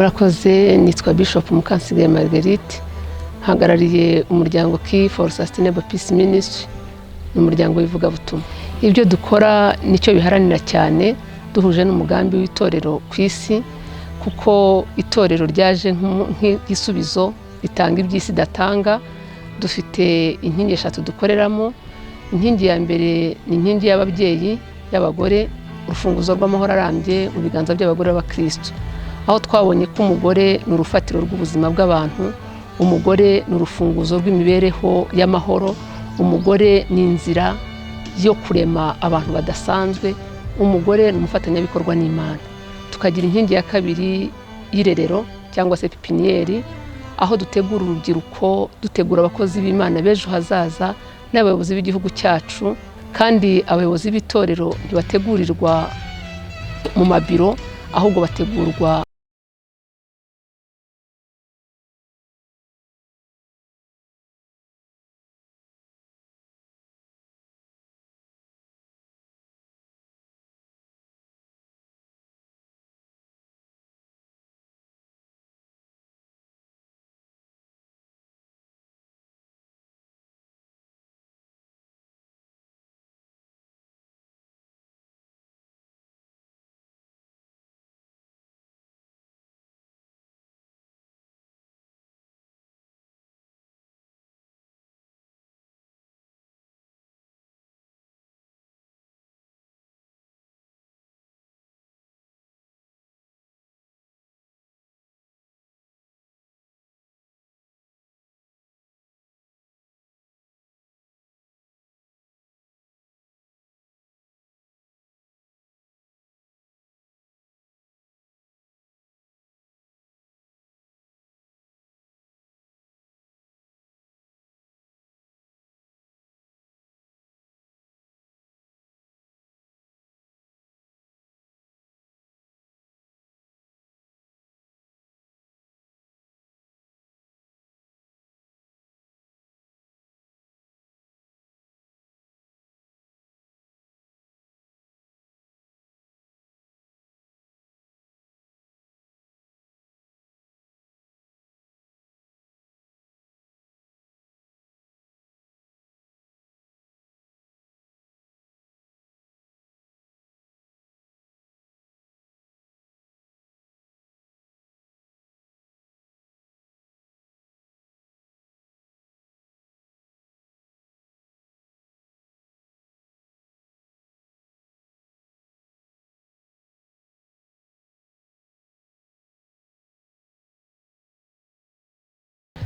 Murakoze, nitwa Bishop Mukansigaye Marguerite, hagarariye umuryango Key for Sustainable Peace Ministry, umuryango w'ivuga butumwa. Ibyo dukora nicyo biharanira cyane, duhuje n'umugambi w'itorero ku isi, kuko itorero ryaje nk'igisubizo ritanga iby'isi datanga. Dufite inkingi eshatu dukoreramo. Inkingi ya mbere ni inkingi y'ababyeyi y'abagore, urufunguzo rw'amahoro arambye mu biganza by'abagore b'Abakristo, aho twabonye ko umugore ni urufatiro rw'ubuzima bw'abantu, umugore ni urufunguzo rw'imibereho y'amahoro, umugore ni inzira yo kurema abantu badasanzwe, umugore ni umufatanyabikorwa n'Imana. Tukagira inkingi ya kabiri y'irerero cyangwa se pipiniyeri, aho dutegura urubyiruko, dutegura abakozi b'Imana b'ejo hazaza n'abayobozi b'igihugu cyacu. Kandi abayobozi b'itorero ntibategurirwa mu mabiro, ahubwo bategurwa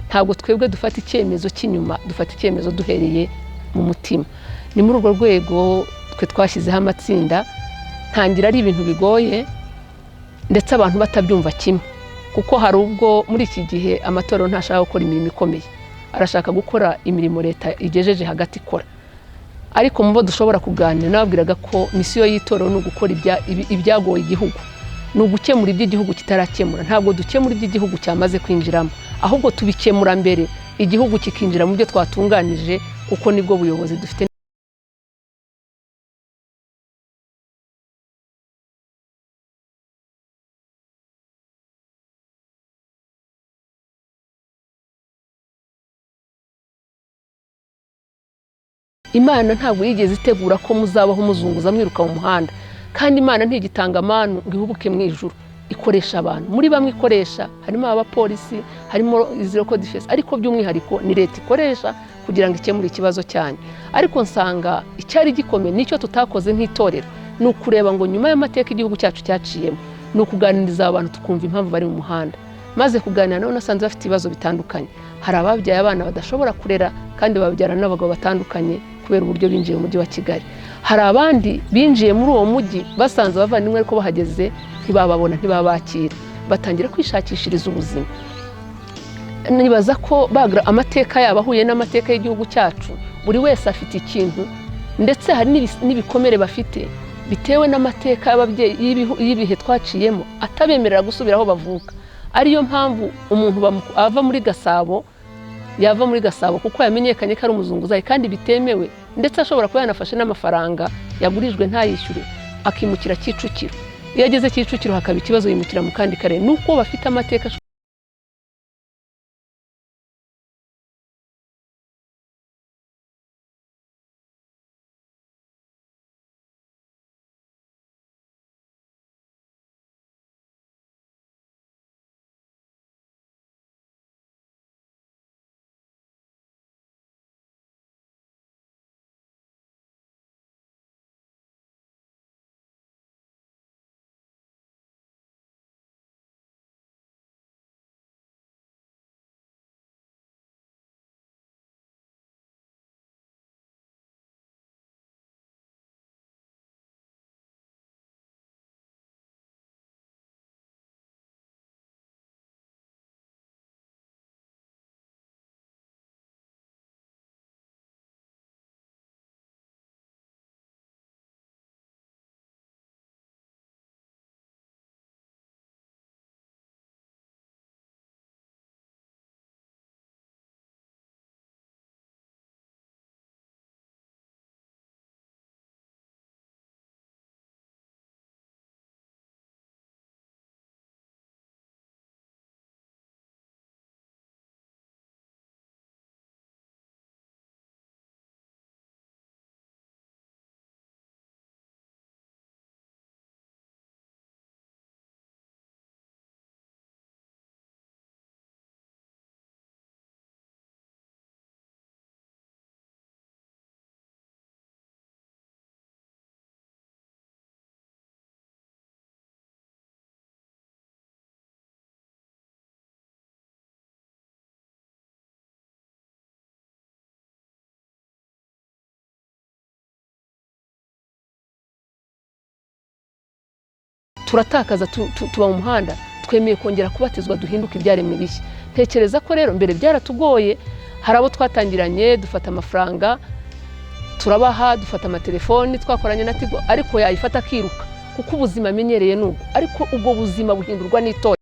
ntabwo twebwe dufata icyemezo cy'inyuma, dufata icyemezo duhereye mu mutima. Ni muri urwo rwego twe twashyizeho amatsinda, ntangira ari ibintu bigoye ndetse abantu batabyumva kimwe, kuko hari ubwo muri iki gihe amatorero ntashaka gukora imirimo ikomeye, arashaka gukora imirimo leta igejeje hagati ikora. Ariko mu bo dushobora kuganira nababwiraga ko misiyo y'itorero ni ugukora ibyagoye igihugu, ni ugukemura iby'igihugu kitarakemura. Ntabwo dukemura iby'igihugu cyamaze kwinjiramo, ahubwo tubikemura mbere igihugu kikinjira mu byo twatunganije, kuko nibwo buyobozi dufite. Imana ntabwo yigeze itegura ko muzabaho muzunguza mwiruka mu muhanda, kandi Imana ntigitanga amanu ngo ihubuke mu ijuru, ikoresha abantu. Muri bamwe ikoresha harimo abapolisi, harimo izi local defense, ariko by'umwihariko ni leta ikoresha kugira ngo ikemure ikibazo cyane. Ariko nsanga icyari gikomeye nicyo tutakoze nk'itorero, ni ukureba ngo nyuma y'amateka igihugu cyacu cyaciyemo, ni ukuganiriza abantu tukumva impamvu bari mu muhanda. Maze kuganira nabo nasanze bafite ibibazo bitandukanye. Hari ababyaye abana badashobora kurera kandi babyara n'abagabo batandukanye kubera uburyo binjiye mu mujyi wa Kigali. Hari abandi binjiye muri uwo mujyi basanze bavandimwe ariko bahageze ntibababona, ntibabakira, batangira kwishakishiriza ubuzima. Nibaza ko amateka yabo ahuye n'amateka y'igihugu cyacu, buri wese afite ikintu, ndetse hari n'ibikomere bafite bitewe n'amateka y'ababyeyi y'ibihe twaciyemo atabemerera gusubira aho bavuka. Ariyo mpamvu umuntu ava muri Gasabo, yava muri Gasabo kuko yamenyekanye ko ari umuzunguzayi kandi bitemewe, ndetse ashobora kuba yanafashe n'amafaranga yagurijwe ntayishyure, akimukira Kicukiro. iyo ageze Kicukiro hakaba ikibazo yimukira mu kandi karere nuko bafite amateka turatakaza tuba mu muhanda twemeye kongera kubatizwa duhinduka ibyaremwe bishya. Ntekereza ko rero mbere byaratugoye, hari abo twatangiranye dufata amafaranga turabaha, dufata amatelefoni twakoranye na Tigo, ariko yayifata akiruka kuko ubuzima amenyereye n'ubwo, ariko ubwo buzima buhindurwa n'itora.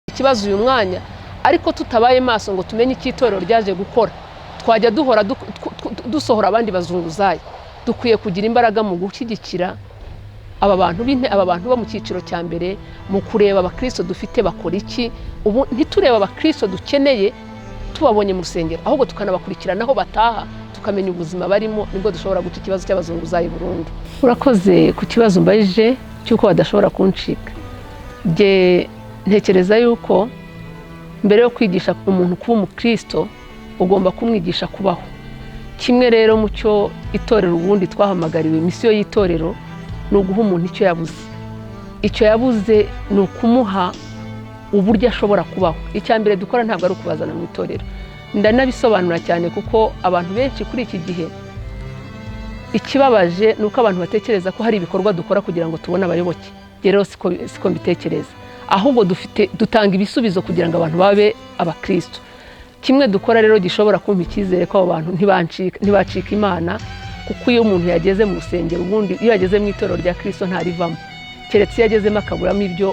Ikibazo uyu mwanya, ariko tutabaye maso ngo tumenye ikitorero ryaje gukora, twajya duhora dusohora abandi bazunguzayi. Dukwiye kugira imbaraga mu gushyigikira aba bantu bo mu cyiciro cya mbere, mu kureba abakristo dufite bakora iki. Ubu ntitureba abakristo dukeneye tubabonye mu rusengero, ahubwo tukanabakurikirana aho bataha, tukamenya ubuzima barimo, nibwo dushobora guca ikibazo cy'abazunguzayi burundu. Urakoze ku kibazo mbajije cy'uko badashobora kuncika. Ntekereza yuko mbere yo kwigisha umuntu kuba umukristo ugomba kumwigisha kubaho. Kimwe rero mu cyo itorero ubundi twahamagariwe, misiyo y'itorero ni uguha umuntu icyo yabuze. Icyo yabuze ni ukumuha uburyo ashobora kubaho. Icya mbere dukora ntabwo ari ukubazana mu itorero. Ndanabisobanura cyane kuko abantu benshi kuri iki gihe ikibabaje ni uko abantu batekereza ko hari ibikorwa dukora kugira ngo tubone abayoboke. Rero siko mbitekereza. Ahubwo dutanga ibisubizo kugira ngo abantu babe abakristo. Kimwe dukora rero gishobora kumpa icyizere ko abo bantu ntibacika Imana, kuko iyo umuntu yageze mu rusengero, ubundi iyo yageze mu itorero rya Kristo ntarivamo, keretse iyo yagezemo akaburamo ibyo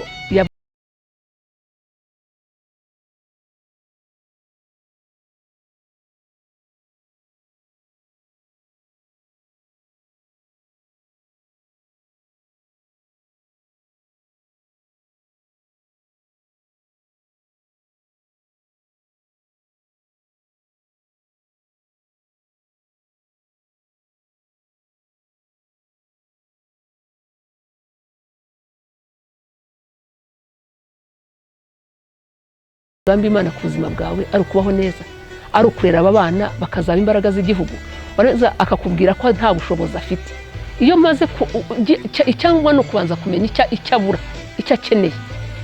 Bambi Imana ku buzima bwawe ari ukubaho neza, ari ukurera aba bana bakazaba imbaraga z'igihugu, bareza akakubwira ko nta bushobozi afite. Iyo maze icyangwa no kubanza kumenya icyo abura, icyo akeneye.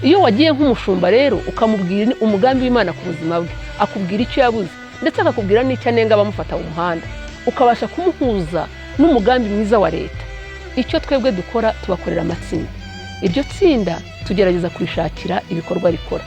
Iyo wagiye nk'umushumba rero ukamubwira umugambi w'Imana ku buzima bwe, akubwira icyo yabuze, ndetse akakubwira n'icyo anenga abamufata mu muhanda ukabasha kumuhuza n'umugambi mwiza wa leta. Icyo twebwe dukora tubakorera amatsinda, iryo tsinda tugerageza kurishakira ibikorwa rikora.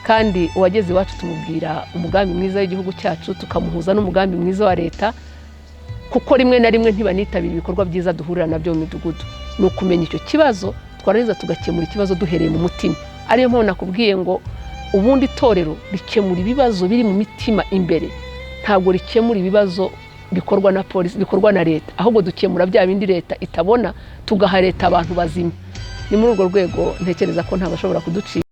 Kandi uwageze iwacu tumubwira umugambi mwiza w'igihugu cyacu, tukamuhuza n'umugambi mwiza wa leta, kuko rimwe na rimwe ntibanitabira ibikorwa byiza duhurira nabyo mu midugudu. Ni ukumenya icyo kibazo twarangiza tugakemura ikibazo duhereye mu mutima. Ariyo mpamvu nakubwiye ngo ubundi itorero rikemura ibibazo biri mu mitima imbere, ntabwo rikemura ibibazo bikorwa na polisi, bikorwa na leta, ahubwo dukemura bya bindi leta itabona, tugaha leta abantu bazima. Ni muri urwo rwego ntekereza ko ntabashobora kuducika.